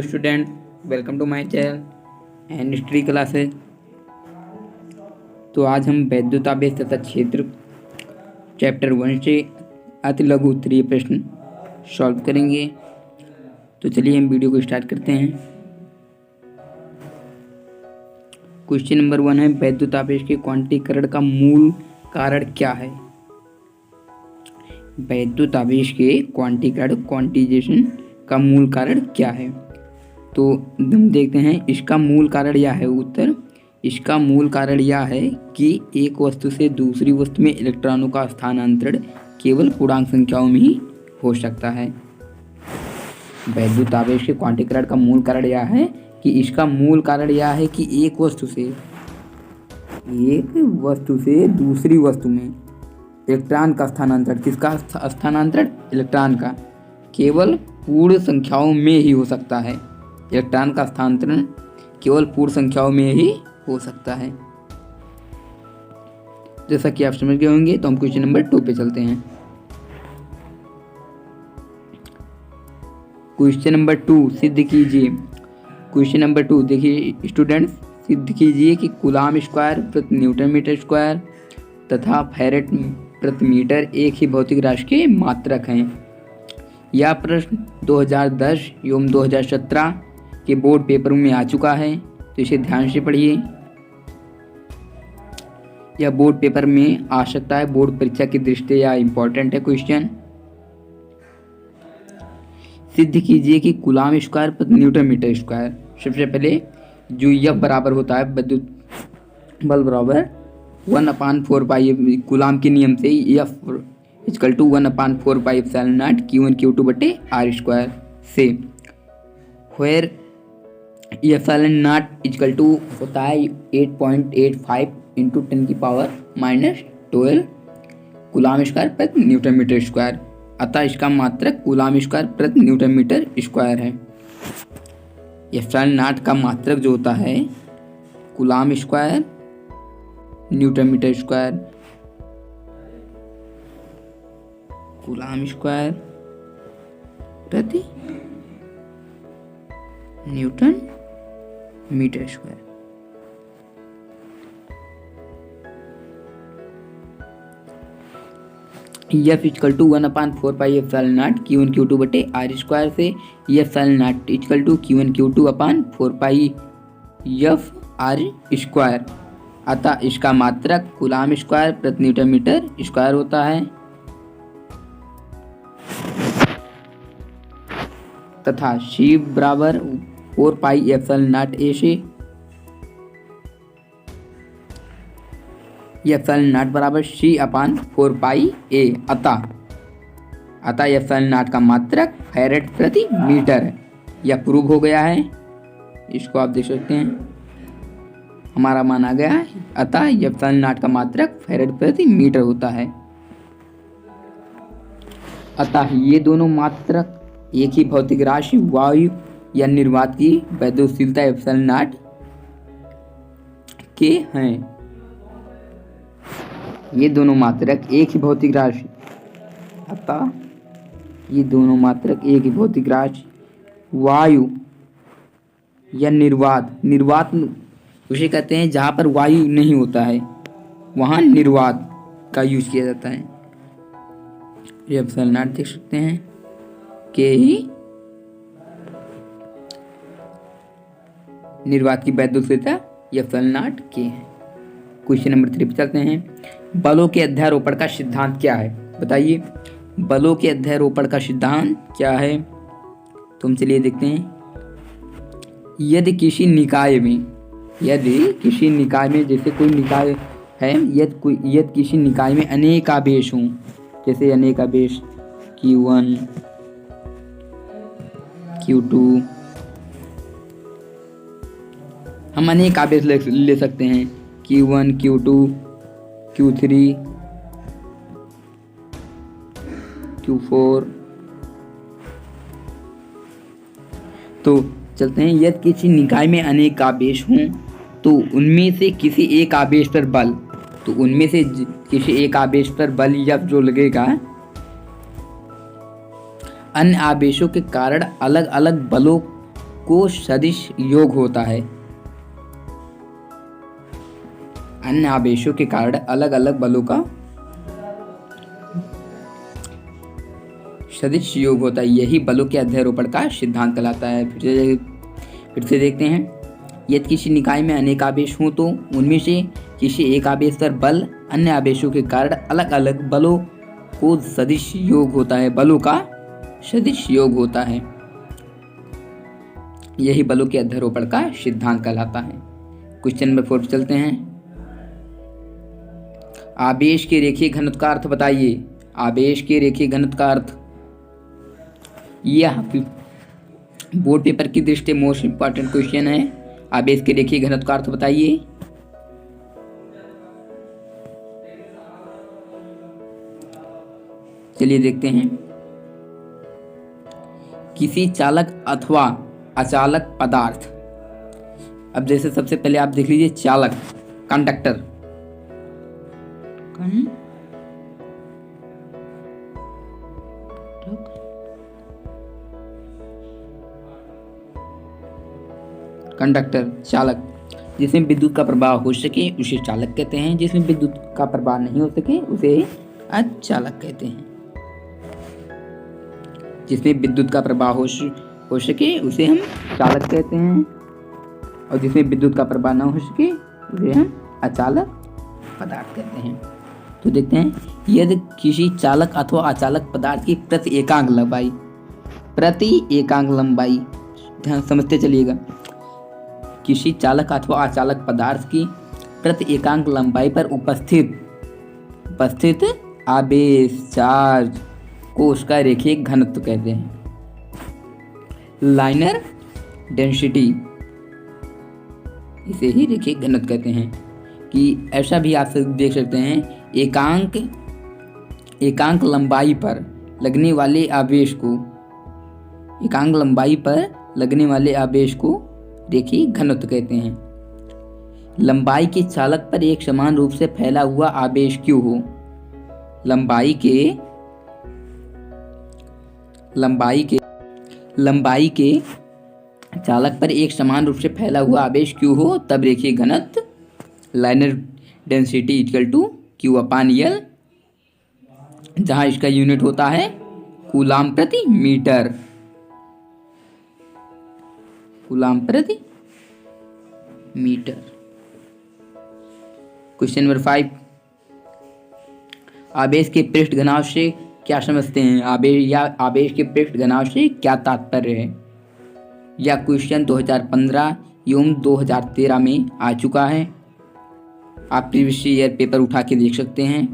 Student, welcome to my channel and history classes. तो आज हम वैद्युतावेश तथा क्षेत्र चैप्टर 1 से अति लघु उत्तरीय प्रश्न सॉल्व करेंगे। तो चलिए हम वीडियो को स्टार्ट करते हैं। क्वेश्चन नंबर 1 है, वैद्युतावेश के क्वांटीकरण का मूल कारण क्या है? वैद्युतावेश के क्वांटिजेशन का मूल कारण क्या है? तो हम देखते हैं, इसका मूल कारण यह है। उत्तर, इसका मूल कारण यह है कि एक वस्तु से दूसरी वस्तु में इलेक्ट्रॉनों का स्थानांतरण केवल पूर्णांक संख्याओं में ही हो सकता है। वैद्युतावेश के क्वांटीकरण का मूल कारण यह है कि इसका मूल कारण यह है कि एक वस्तु से दूसरी वस्तु में इलेक्ट्रॉन का स्थानांतरण, किसका स्थानांतरण? इलेक्ट्रॉन का, केवल पूर्ण संख्याओं में ही हो सकता है। इलेक्ट्रॉन का स्थानांतरण केवल पूर्ण संख्याओं में ही हो सकता है। जैसा कि आप समझ गए होंगे, तो हम क्वेश्चन नंबर 2 पे चलते हैं। क्वेश्चन नंबर 2 सिद्ध कीजिए। क्वेश्चन नंबर 2 देखिए स्टूडेंट्स, सिद्ध कीजिए कि कूलाम स्क्वायर प्रति न्यूटन मीटर स्क्वायर तथा फैरेड प्रति मीटर एक ही भौतिक राशि के मात्रक हैं। यह प्रश्न 2010 एवं 2017 के बोर्ड पेपरों में आ चुका है, तो इसे ध्यान से पढ़िए। यह बोर्ड पेपर में आ सकता है, बोर्ड परीक्षा की दृष्टि से यह इंपॉर्टेंट है क्वेश्चन। सिद्ध कीजिए कि कूलाम स्क्वायर प्रति न्यूटन मीटर स्क्वायर। सबसे पहले जो F बराबर होता है विद्युत बल बराबर 1/4 पाई कूलाम के नियम से F = 1/4 pi epsilon naught Q1 Q2 बटे R स्क्वायर से, वेयर एप्सिलॉन नॉट = होता है 8.85 × 10⁻⁻12 कूलाम स्क्वायर प्रति न्यूटन मीटर स्क्वायर। अतः इसका मात्रक कूलाम स्क्वायर प्रति न्यूटन मीटर स्क्वायर है। एप्सिलॉन नॉट का मात्रक जो होता है coulomb square newton metre square, coulomb square प्रति newton metre square. F = 1/4 pi epsilon naught Q1 Q2 बटे R स्क्वायर से epsilon naught = Q1 Q2/4 pi F R square. अतः इसका मात्रक कूलाम स्क्वायर प्रति न्यूटन मीटर स्क्वायर होता है तथा C बराबर 4 पाई एप्सिलॉन नॉट A से एप्सिलॉन नॉट बराबर C/4 पाई A। अतः एप्सिलॉन नॉट का मात्रक फैरेड प्रति मीटर है। यह प्रूव हो गया है, इसको आप देख सकते हैं, हमारा मान आ गया है। अतः एप्सिलॉन नॉट का मात्रक फैरेड प्रति मीटर होता है। अतः ये दोनों मात्रक एक ही भौतिक राशि वायु या निर्वात की वैद्युतशीलता एप्सिलॉन नॉट के हैं। ये दोनों मात्रक एक ही भौतिक राशि, अतः ये दोनों मात्रक एक ही भौतिक राशि वायु या निर्वात उसे कहते हैं जहाँ पर वायु नहीं होता है, वहाँ निर्वात का यूज किया जाता है। एप्सिलॉन नॉट देख सकते हैं के ही निर्वात की वैद्युतशीलता एप्सिलॉन नॉट के है। क्वेश्चन नंबर 3 पे चलते हैं। बलों के अध्यारोपण का सिद्धांत क्या है? बताइए, बलों के अध्यारोपण का सिद्धांत क्या है? तो हम चलिए देखते हैं। यदि किसी निकाय में जैसे कोई निकाय है, यदि किसी निकाय में अनेक आवेश हों, जैसे अनेक आवेश Q1 Q2, हम अनेक आवेश ले सकते हैं Q1 Q2 Q3 Q4। तो चलते हैं, यदि किसी निकाय में अनेक आवेश हों तो उनमें से किसी एक आवेश पर बल F जो लगेगा अन्य आवेशों के कारण अलग अलग बलों को सदिश योग होता है। अन्य आवेशों के कारण अलग अलग बलों का सदिश योग होता है। यही बलों के अध्यारोपण का सिद्धांत कहलाता है। फिर से देखते हैं। यदि किसी निकाय में अनेक आवेश हों तो उनमें से किसी एक आवेश पर बल अन्य आवेशों के कारण अलग अलग बलों को सदिश योग होता है। बलों का सदिश योग होता है। यही बलों के अध्यारोपण का सिद्धांत कहलाता है। क्वेश्चन नंबर 4 पे चलते हैं। आवेश के रेखीय घनत्व का अर्थ बताइए। आवेश के रेखीय घनत्व का अर्थ, यह बोर्ड पेपर की दृष्टि मोस्ट इंपॉर्टेंट क्वेश्चन है। आवेश के रेखीय घनत्व का अर्थ बताइए। चलिए देखते हैं। किसी चालक अथवा अचालक पदार्थ, अब जैसे सबसे पहले आप देख लीजिए चालक, कंडक्टर, कंडक्टर चालक, जिसमें विद्युत का प्रवाह हो सके उसे चालक कहते हैं। जिसमें विद्युत का प्रवाह नहीं हो सके उसे अचालक कहते हैं। जिसमें विद्युत का प्रवाह हो सके उसे हम चालक कहते हैं, और जिसमें विद्युत का प्रवाह न हो सके उसे हम अचालक पदार्थ कहते हैं। तो देखते हैं, यदि किसी चालक अथवा अचालक पदार्थ की प्रति एकांक लंबाई, ध्यान समझते चलिएगा, किसी चालक अथवा अचालक पदार्थ की प्रति एकांक लंबाई पर उपस्थित आवेश चार्ज को उसका रेखीय घनत्व कहते हैं। लाइनर डेंसिटी, इसे ही रेखीय घनत्व कहते हैं। कि ऐसा भी आप देख सकते हैं, एकांक लंबाई पर लगने वाले आवेश को रेखीय घनत्व कहते हैं। लंबाई के चालक पर एक समान रूप से फैला हुआ आवेश क्यों हो। लंबाई के चालक पर एक समान रूप से फैला हुआ आवेश क्यों हो, तब रेखीय घनत्व liner density equal to Q/L, जहां इसका यूनिट होता है कूलाम प्रति मीटर। कूलाम प्रति मीटर। क्वेश्चन नंबर 5, आवेश के पृष्ठ घनाभ से क्या समझते हैं। आवेश के पृष्ठ घनाभ से क्या तात्पर्य है। यह क्वेश्चन 2015 एवं 2013 में आ चुका है। आप प्रीवियस ईयर पेपर उठा के देख सकते हैं।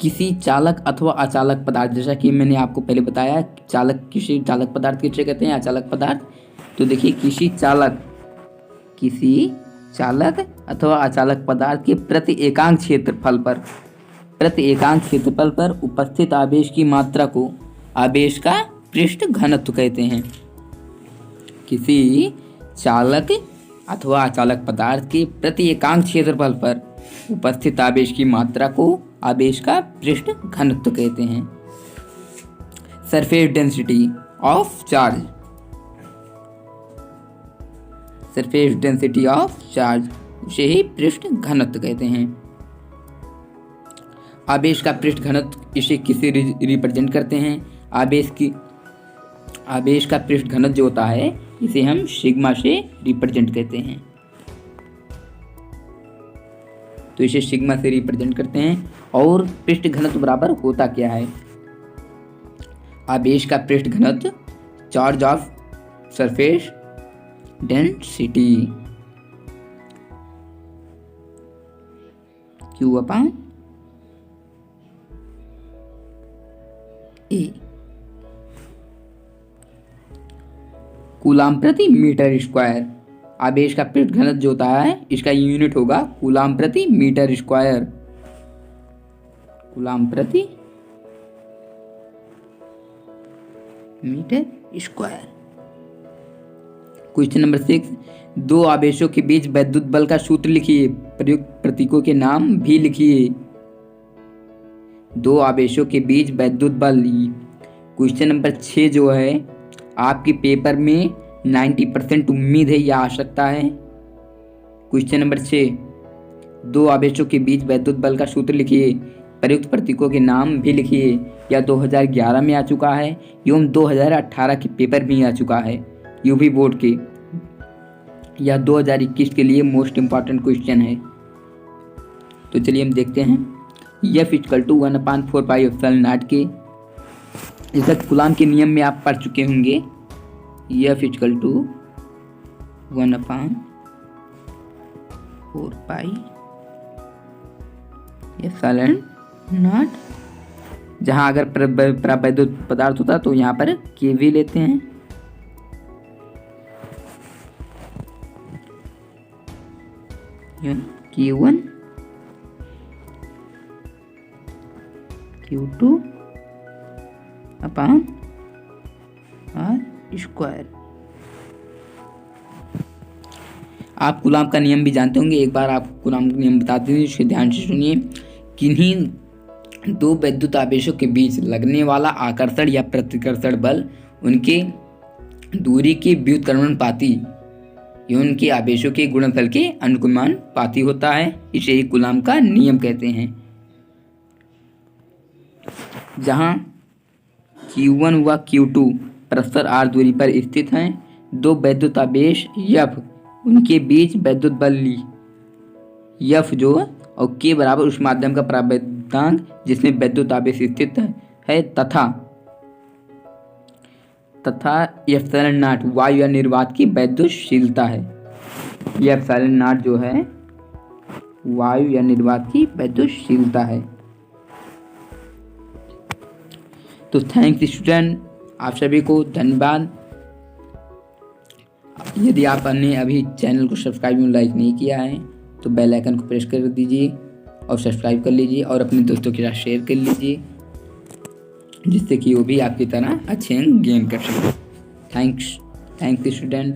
किसी चालक अथवा अचालक पदार्थ, जैसा कि मैंने आपको पहले बताया, किसी चालक पदार्थ किसे कहते हैं, अचालक पदार्थ। तो देखिए, किसी चालक अथवा अचालक पदार्थ के प्रति एकांक क्षेत्रफल पर उपस्थित आवेश की मात्रा को आवेश का पृष्ठ घनत्व कहते हैं। किसी चालक अथवा अचालक पदार्थ के प्रति एकांक क्षेत्रफल पर उपस्थित आवेश की मात्रा को आवेश का पृष्ठ घनत्व कहते हैं। सरफेस डेंसिटी ऑफ चार्ज, उसे ही पृष्ठ घनत्व कहते हैं। आवेश का पृष्ठ घनत्व इसे किसे रिप्रेजेंट करते हैं। आवेश का पृष्ठ घनत्व जो होता है इसे हम सिग्मा से रिप्रेजेंट करते हैं। तो इसे सिग्मा से रिप्रेजेंट करते हैं। और पृष्ठ घनत्व बराबर होता क्या है। आवेश का पृष्ठ घनत्व charge of surface density Q/A। Coulomb प्रति मीटर स्क्वायर। आवेश का पृष्ठ घनत्व जो होता है इसका यूनिट होगा कूलाम प्रति मीटर स्क्वायर। कूलाम प्रति मीटर स्क्वायर। क्वेश्चन नंबर 6, दो आवेशों के बीच वैद्युत बल का सूत्र लिखिए। प्रयुक्त प्रतीकों के नाम भी लिखिए। दो आवेशों के बीच वैद्युत बल। क्वेश्चन नंबर 6 जो है, आपके पेपर में 90% उम्मीद है या आ सकता है। क्वेश्चन नंबर 6, दो आवेशों के बीच वैद्युत बल का सूत्र लिखिए, प्रयुक्त प्रतीकों के नाम भी लिखिए। या 2011 में आ चुका है एवं 2018 के पेपर में आ चुका है यूपी बोर्ड के, या 2021 के लिए मोस्ट इम्पॉर्टेंट क्वेश्चन है। तो चलिए हम देखते हैं। F = 1/4πε0 के इसका कूलाम के नियम में आप पढ़ चुके होंगे। F = 1/4πε0, जहाँ अगर प्रावैद्युत पदार्थ होता तो यहाँ पर केवी लेते हैं। Q1 Q2 upon R²। आप कूलाम का नियम भी जानते होंगे, एक बार आपको कूलाम का नियम बता दीजिए, इसके ध्यान से सुनिए। किन्हीं दो वैद्युत आवेशों के बीच लगने वाला आकर्षण या प्रतिकर्षण बल उनके दूरी के व्युत्क्रमणपाती एवं उनके आवेशों के गुणनफल के अनुक्रमानुपाती होता है। इसे ही कूलाम का नियम कहते हैं। जहाँ Q1 व Q2 परस्पर r दूरी पर स्थित हैं, दो वैद्युत आवेश F, उनके बीच वैद्युत बल F जो और K बराबर उस माध्यम का प्रावैद्यांक जिसमें वैद्युत आवेश स्थित है, तथा ε0 वायु या निर्वात की वैद्युतशीलता है। यह ε0 जो है वायु या निर्वात की वैद्युतशीलता है। तो थैंक्स स्टूडेंट, आप सभी को धन्यवाद। यदि आपने अभी चैनल को सब्सक्राइब और लाइक नहीं किया है तो बेल आइकन को प्रेस कर दीजिए और सब्सक्राइब कर लीजिए और अपने दोस्तों के साथ शेयर कर लीजिए, जिससे कि वो भी आपकी तरह अच्छे अंक गेन कर सकें। Thanks student.